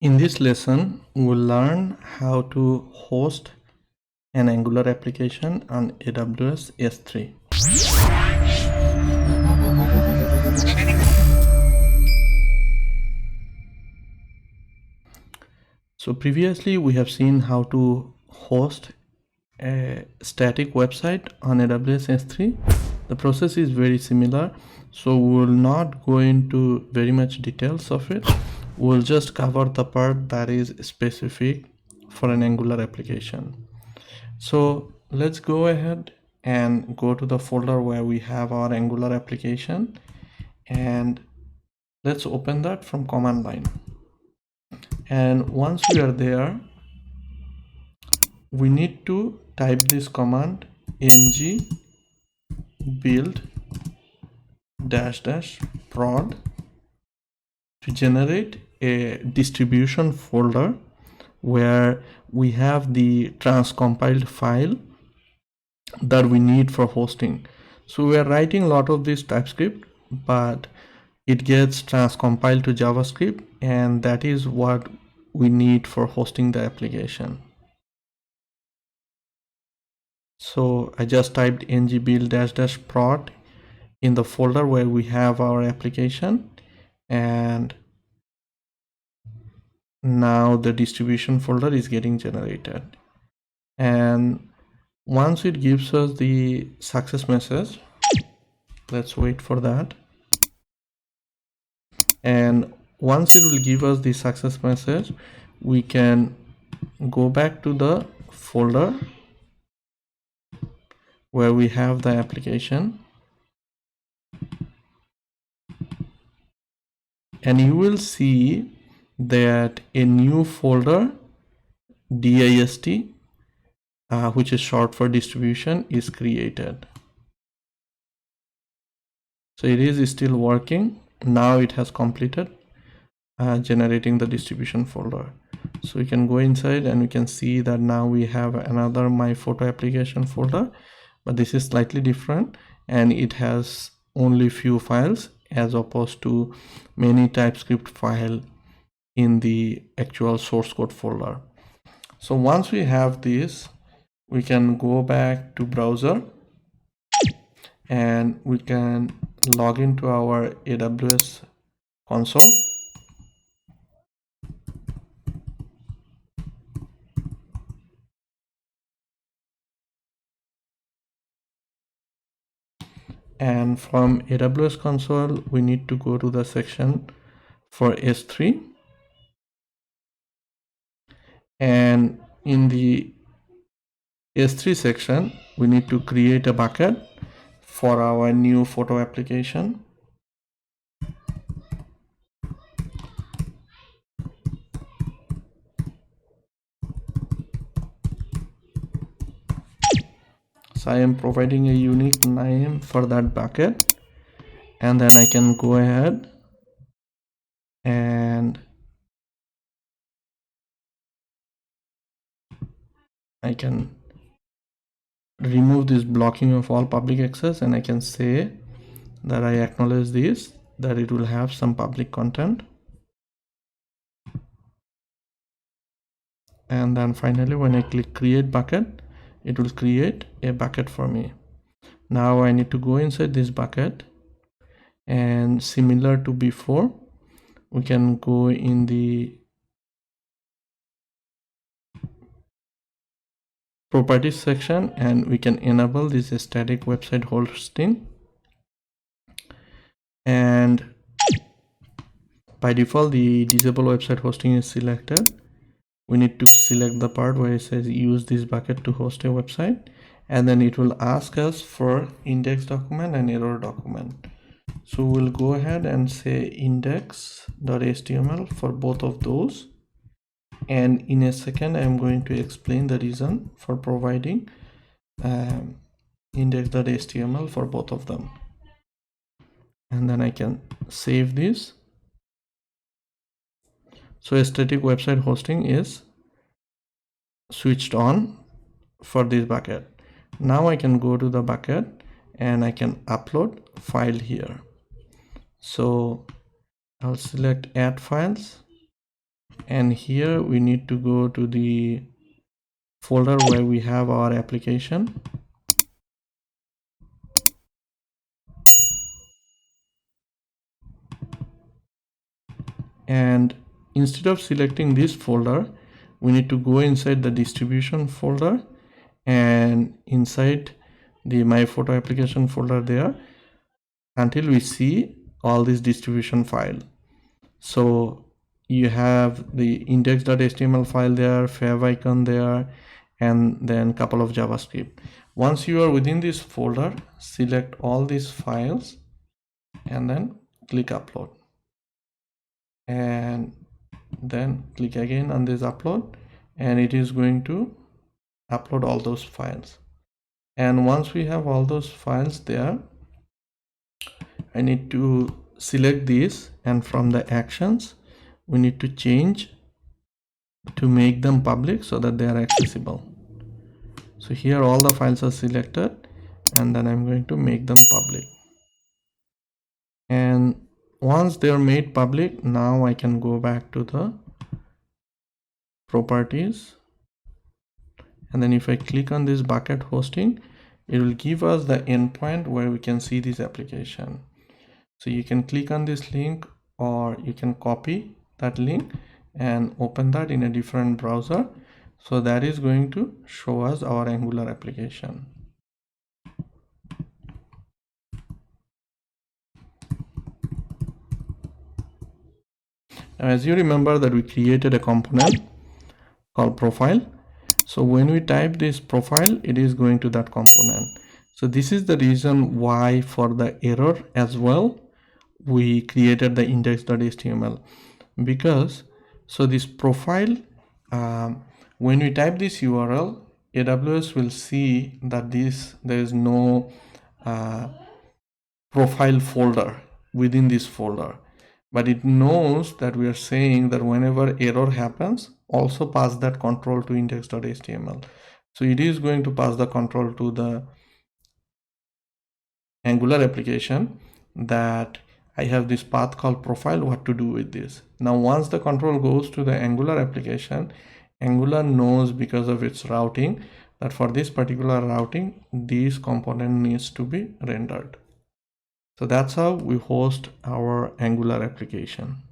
In this lesson, we'll learn how to host an Angular application on AWS S3. So previously we have seen how to host a static website on AWS S3. The process is very similar, so we will not go into very much details of it. We'll just cover the part that is specific for an Angular application. So let's go ahead and go to the folder where we have our Angular application, and let's open that from command line. And once we are there, we need to type this command ng build -- prod to generate a distribution folder where we have the transcompiled file that we need for hosting. So we are writing a lot of this TypeScript, but it gets transcompiled to JavaScript, and that is what we need for hosting the application. So I just typed ng build -- prod in the folder where we have our application, and now the distribution folder is getting generated. And once it gives us the success message, let's wait for that. And once it will give us the success message, we can go back to the folder where we have the application, and you will see that a new folder dist, which is short for distribution, is created. So it is still working. Now it has completed generating the distribution folder. So we can go inside and we can see that now we have another my photo application folder, but this is slightly different and it has only few files as opposed to many TypeScript file in the actual source code folder. So once we have this, we can go back to browser and we can log into our AWS console. And from AWS console, we need to go to the section for S3. And in the S3 section, we need to create a bucket for our new photo application. So I am providing a unique name for that bucket, and then I can go ahead and I can remove this blocking of all public access, and I can say that I acknowledge this, that it will have some public content. And then finally, when I click create bucket, it will create a bucket for me. Now I need to go inside this bucket, and similar to before, we can go in the properties section and we can enable this static website hosting. And by default, the disable website hosting is selected. We need to select the part where it says use this bucket to host a website, and then it will ask us for index document and error document. So we'll go ahead and say index.html for both of those, and in a second I'm going to explain the reason for providing index.html for both of them. And then I can save this. So a static website hosting is switched on for this bucket. Now I can go to the bucket and I can upload file here. So I'll select add files And here we need to go to the folder where we have our application. And instead of selecting this folder, we need to go inside the distribution folder, and inside the my photo application folder there, until we see all this distribution file. So you have the index.html file there, favicon there, and then a couple of JavaScript. Once you are within this folder, select all these files and then click upload, and then click again on this upload, and it is going to upload all those files. And once we have all those files there, I need to select this, and from the actions we need to change to make them public so that they are accessible. So here all the files are selected, and then I'm going to make them public. And once they are made public, now I can go back to the properties, and then if I click on this bucket hosting, it will give us the endpoint where we can see this application. So you can click on this link, or you can copy that link and open that in a different browser. So that is going to show us our Angular application. Now, as you remember that we created a component called profile. So when we type this profile, it is going to that component. So this is the reason why for the error as well, we created the index.html, because so this profile, when we type this URL, AWS will see that there is no profile folder within this folder, but it knows that we are saying that whenever error happens, also pass that control to index.html. So it is going to pass the control to the Angular application that I have this path called profile, what to do with this. Now once the control goes to the Angular application, Angular knows, because of its routing, that for this particular routing this component needs to be rendered. So that's how we host our Angular application.